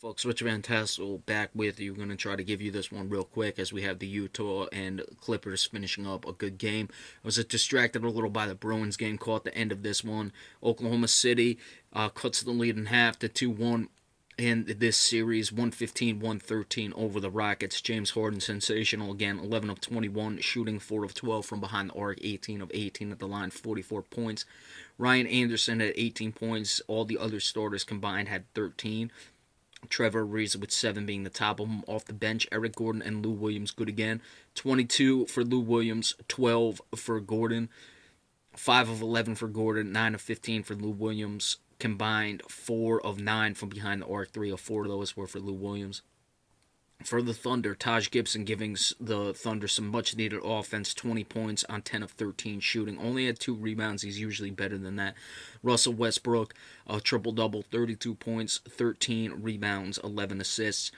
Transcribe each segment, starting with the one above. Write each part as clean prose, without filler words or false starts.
Folks, Rich Van Tassel back with you. Going to try to give you this one real quick as we have the Utah and Clippers finishing up a good game. I was distracted a little by the Bruins game call at the end of this one. Oklahoma City cuts the lead in half to 2-1 in this series, 115-113 over the Rockets. James Harden sensational again, 11 of 21, shooting 4 of 12 from behind the arc, 18 of 18 at the line, 44 points. Ryan Anderson had 18 points. All the other starters combined had 13. Trevor Ariza with 7 being the top of them. Off the bench, Eric Gordon and Lou Williams good again. 22 for Lou Williams, 12 for Gordon, 5 of 11 for Gordon, 9 of 15 for Lou Williams. Combined 4 of 9 from behind the arc. 3 of 4 of those were for Lou Williams. For the Thunder, Taj Gibson giving the Thunder some much-needed offense, 20 points on 10 of 13 shooting. Only had 2 rebounds. He's usually better than that. Russell Westbrook, a triple-double, 32 points, 13 rebounds, 11 assists.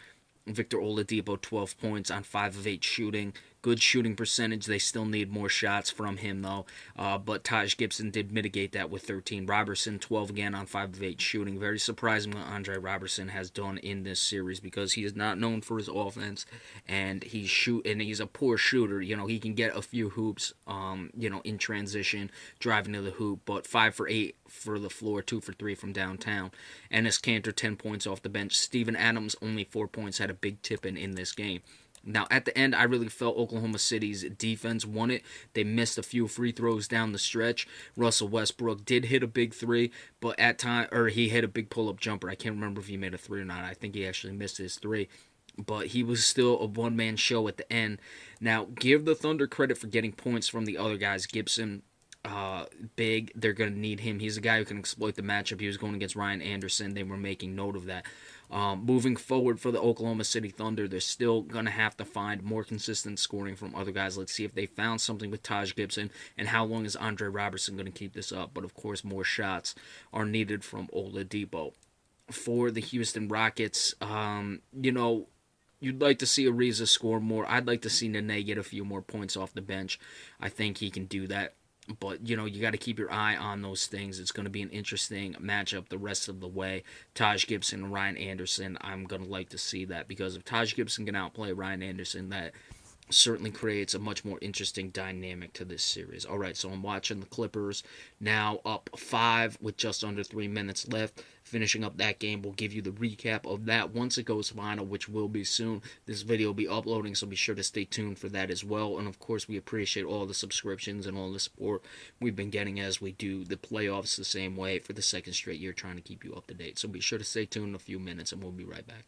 Victor Oladipo, 12 points on 5 of 8 shooting. Good shooting percentage. They still need more shots from him, though. But Taj Gibson did mitigate that with 13. Robertson, 12 again on 5 of 8 shooting. Very surprising what Andre Robertson has done in this series because he is not known for his offense, and he's a poor shooter. You know, he can get a few hoops, in transition, driving to the hoop, but 5 for 8 for the floor, 2 for 3 from downtown. Enes Kanter, 10 points off the bench. Steven Adams, only 4 points, had a big tip in this game. Now, at the end, I really felt Oklahoma City's defense won it. They missed a few free throws down the stretch. Russell Westbrook did hit a big three, but he hit a big pull-up jumper. I can't remember if he made a three or not. I think he actually missed his three. But he was still a one-man show at the end. Now, give the Thunder credit for getting points from the other guys. Gibson, big. They're going to need him. He's a guy who can exploit the matchup. He was going against Ryan Anderson. They were making note of that. Moving forward for the Oklahoma City Thunder, they're still going to have to find more consistent scoring from other guys. Let's see if they found something with Taj Gibson, and how long is Andre Robertson going to keep this up. But, of course, more shots are needed from Oladipo. For the Houston Rockets, you'd like to see Ariza score more. I'd like to see Nene get a few more points off the bench. I think he can do that. But, you got to keep your eye on those things. It's going to be an interesting matchup the rest of the way. Taj Gibson and Ryan Anderson, I'm going to like to see that. Because if Taj Gibson can outplay Ryan Anderson, that certainly creates a much more interesting dynamic to this series. All right, so I'm watching the Clippers now up 5 with just under 3 minutes left. Finishing up that game, we'll give you the recap of that once it goes final, which will be soon. This video will be uploading, so be sure to stay tuned for that as well. And of course, we appreciate all the subscriptions and all the support we've been getting as we do the playoffs the same way for the second straight year, trying to keep you up to date. So be sure to stay tuned in a few minutes, and we'll be right back.